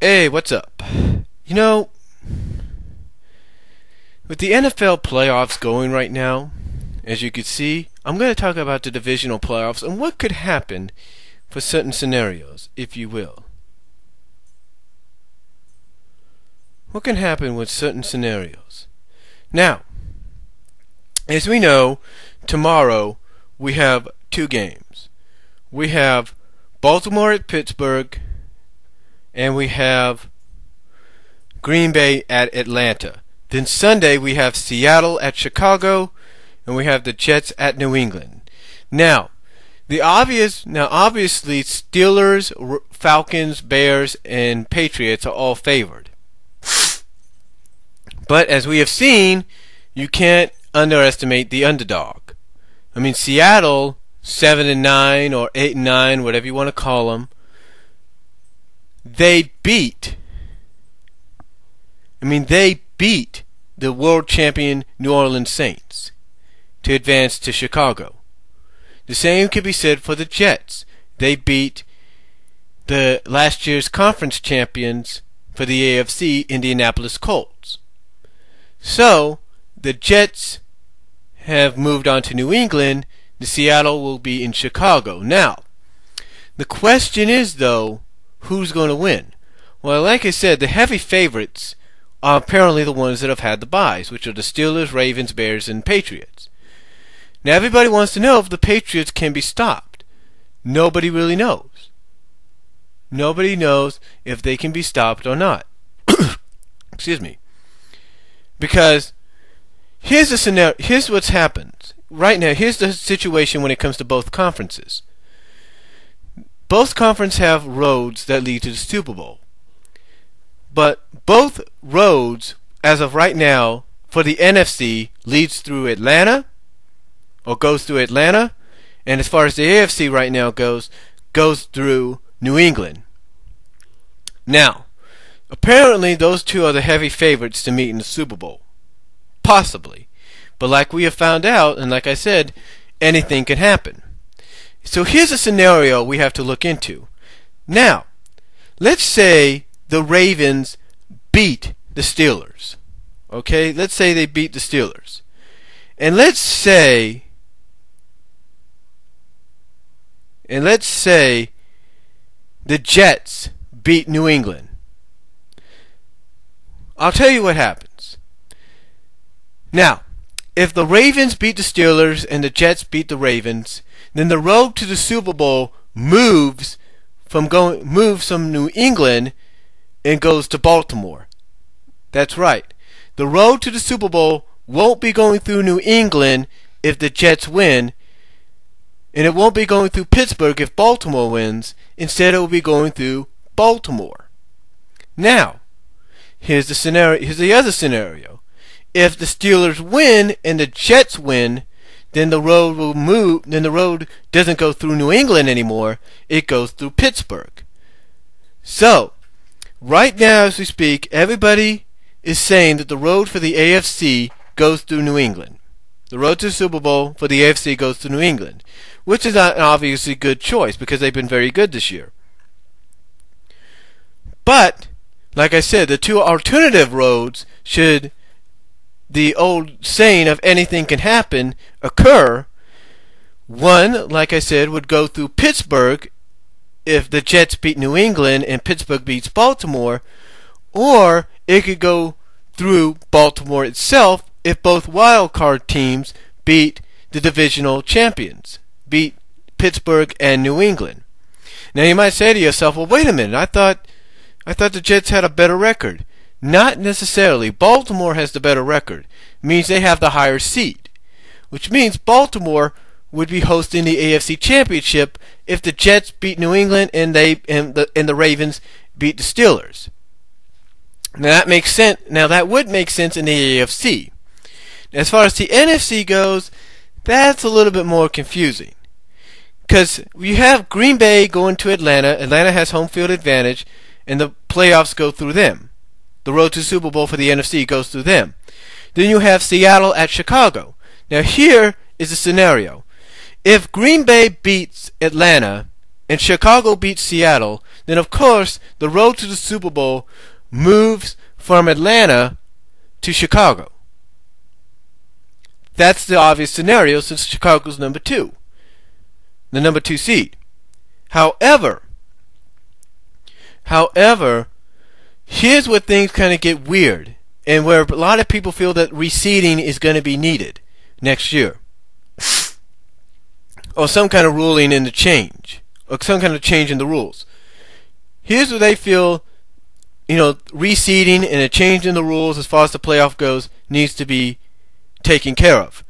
Hey, what's up? You know, with the NFL playoffs going right now, as you can see, I'm going to talk about the divisional playoffs and what could happen for certain scenarios, if you will. What can happen with certain scenarios? Now, as we know, tomorrow we have two games. We have Baltimore at Pittsburgh, and we have Green Bay at Atlanta. Then Sunday we have Seattle at Chicago, and we have the Jets at New England. Now, obviously Steelers, Falcons, Bears, and Patriots are all favored. But as we have seen, you can't underestimate the underdog. I mean, Seattle 7-9 or 8-9, whatever you want to call them. They beat the world champion New Orleans Saints to advance to Chicago. The same could be said for the Jets. They beat the last year's conference champions for the AFC, Indianapolis Colts. So, the Jets have moved on to New England. The Seattle will be in Chicago. Now, the question is, though, who's going to win? Well, like I said, the heavy favorites are apparently the ones that have had the byes, which are the Steelers, Ravens, Bears, and Patriots. Now, everybody wants to know if the Patriots can be stopped. Nobody really knows. Nobody knows if they can be stopped or not. Excuse me. Because here's the scenario. Here's what's happened right now. Here's the situation when it comes to both conferences. Both conferences have roads that lead to the Super Bowl. But both roads, as of right now, for the NFC, leads through Atlanta, or goes through Atlanta, and as far as the AFC right now goes through New England. Now, apparently those two are the heavy favorites to meet in the Super Bowl. Possibly. But like we have found out, and like I said, anything can happen. So here's a scenario we have to look into. Now, let's say the Ravens beat the Steelers. Okay? Let's say they beat the Steelers. And let's say the Jets beat New England. I'll tell you what happens. Now, if the Ravens beat the Steelers and the Jets beat the Ravens, then the road to the Super Bowl moves from New England and goes to Baltimore. That's right. The road to the Super Bowl won't be going through New England if the Jets win, and it won't be going through Pittsburgh if Baltimore wins. Instead, it will be going through Baltimore. Now, here's the scenario. Here's the other scenario. If the Steelers win and the Jets win, then the road will move. Then the road doesn't go through New England anymore. It goes through Pittsburgh. So, right now as we speak, everybody is saying that the road for the AFC goes through New England. The road to the Super Bowl for the AFC goes to New England, which is not an obviously good choice because they've been very good this year. But, like I said, the two alternative roads, should the old saying of anything can happen occur, one, like I said, would go through Pittsburgh if the Jets beat New England and Pittsburgh beats Baltimore, or it could go through Baltimore itself if both wild card teams beat the divisional champions, beat Pittsburgh and New England. Now you might say to yourself, well, wait a minute, I thought the Jets had a better record. Not necessarily. Baltimore has the better record. It means they have the higher seed, which means Baltimore would be hosting the AFC Championship if the Jets beat New England and the Ravens beat the Steelers. Now that makes sense. Now that would make sense in the AFC. As far as the NFC goes, that's a little bit more confusing, because you have Green Bay going to Atlanta. Atlanta has home field advantage, and the playoffs go through them. The road to Super Bowl for the NFC goes through them. Then you have Seattle at Chicago. Now here is the scenario. If Green Bay beats Atlanta and Chicago beats Seattle, then of course the road to the Super Bowl moves from Atlanta to Chicago. That's the obvious scenario since Chicago's number 2, the number 2 seed. However, here's where things kind of get weird, and where a lot of people feel that reseeding is going to be needed next year, or some kind of ruling in the change, or some kind of change in the rules. Here's where they feel, reseeding and a change in the rules as far as the playoff goes needs to be taken care of.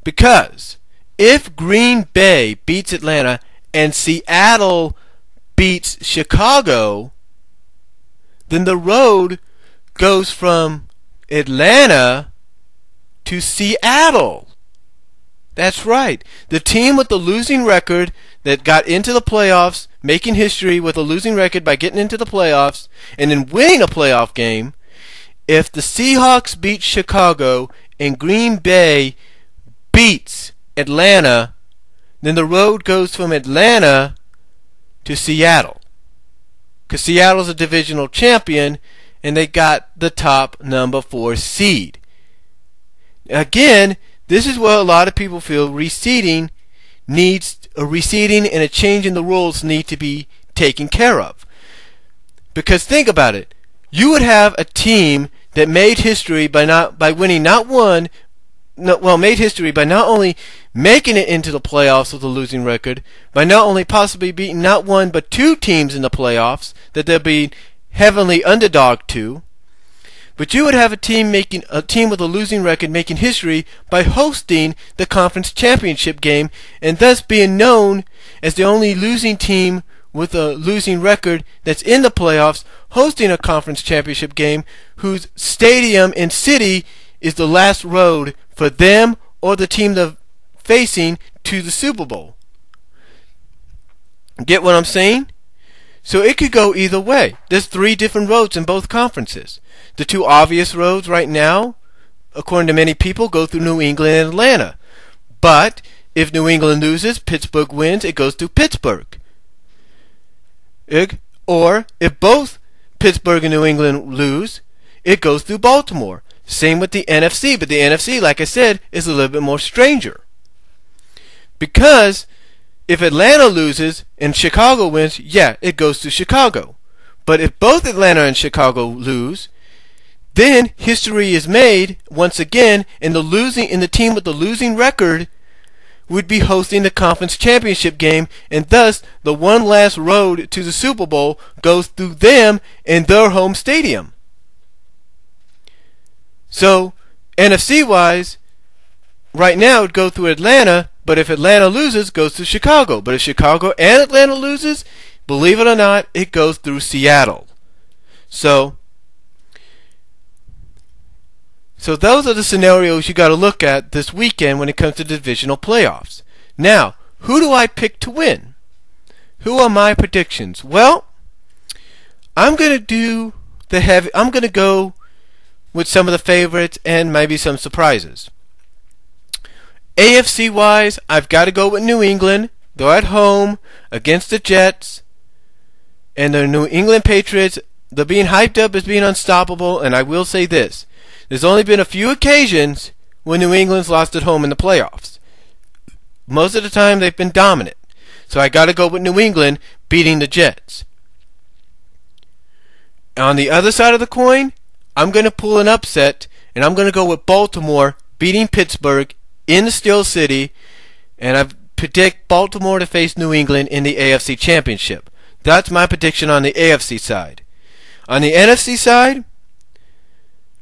Because if Green Bay beats Atlanta and Seattle beats Chicago, then the road goes from Atlanta to Seattle. That's right. The team with the losing record that got into the playoffs, making history with a losing record by getting into the playoffs and then winning a playoff game, if the Seahawks beat Chicago and Green Bay beats Atlanta, then the road goes from Atlanta to Seattle. Because Seattle's a divisional champion and they got the top number 4 seed. Again, this is where a lot of people feel reseeding and a change in the rules need to be taken care of. Because think about it. You would have a team that made history by made history by not only making it into the playoffs with a losing record, by not only possibly beating not one but 2 teams in the playoffs that they'll be heavily underdog to, but you would have a team with a losing record making history by hosting the conference championship game and thus being known as the only losing team with a losing record that's in the playoffs hosting a conference championship game whose stadium and city is the last road for them or the team they're facing to the Super Bowl. Get what I'm saying? So it could go either way. There's 3 different roads in both conferences. The 2 obvious roads right now, according to many people, go through New England and Atlanta. But if New England loses, Pittsburgh wins, it goes through Pittsburgh. Or if both Pittsburgh and New England lose, it goes through Baltimore. Same with the NFC, but the NFC, like I said, is a little bit more stranger. Because if Atlanta loses and Chicago wins, yeah, it goes to Chicago. But if both Atlanta and Chicago lose, then history is made once again, and the team with the losing record would be hosting the conference championship game, and thus the one last road to the Super Bowl goes through them in their home stadium. So, NFC-wise, right now it would go through Atlanta, but if Atlanta loses, it goes to Chicago. But if Chicago and Atlanta loses, believe it or not, it goes through Seattle. So those are the scenarios you got to look at this weekend when it comes to divisional playoffs. Now, who do I pick to win? Who are my predictions? Well, I'm going to go with some of the favorites and maybe some surprises. AFC wise, I've got to go with New England. They're at home against the Jets, and the New England Patriots, they're being hyped up as being unstoppable, and I will say this. There's only been a few occasions when New England's lost at home in the playoffs. Most of the time they've been dominant. So I got to go with New England beating the Jets. On the other side of the coin, I'm going to pull an upset, and I'm going to go with Baltimore beating Pittsburgh in the Steel City, and I predict Baltimore to face New England in the AFC Championship. That's my prediction on the AFC side. On the NFC side,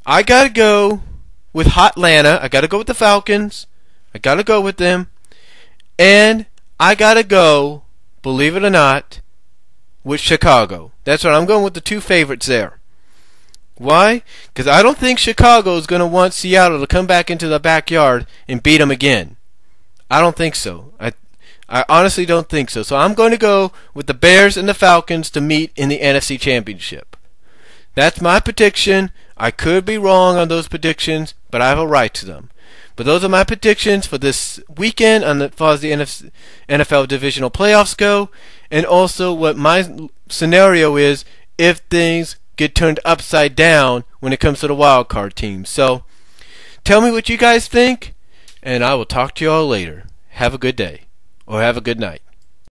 I got to go with Hotlanta. I got to go with the Falcons. I got to go with them. And I got to go, believe it or not, with Chicago. That's right. I'm going with the 2 favorites there. Why? Because I don't think Chicago is going to want Seattle to come back into the backyard and beat them again. I don't think so. I honestly don't think so. So I'm going to go with the Bears and the Falcons to meet in the NFC Championship. That's my prediction. I could be wrong on those predictions, but I have a right to them. But those are my predictions for this weekend as far as the NFL divisional playoffs go. and also what my scenario is if things get turned upside down when it comes to the wild card team. So tell me what you guys think, and I will talk to you all later. Have a good day, or have a good night.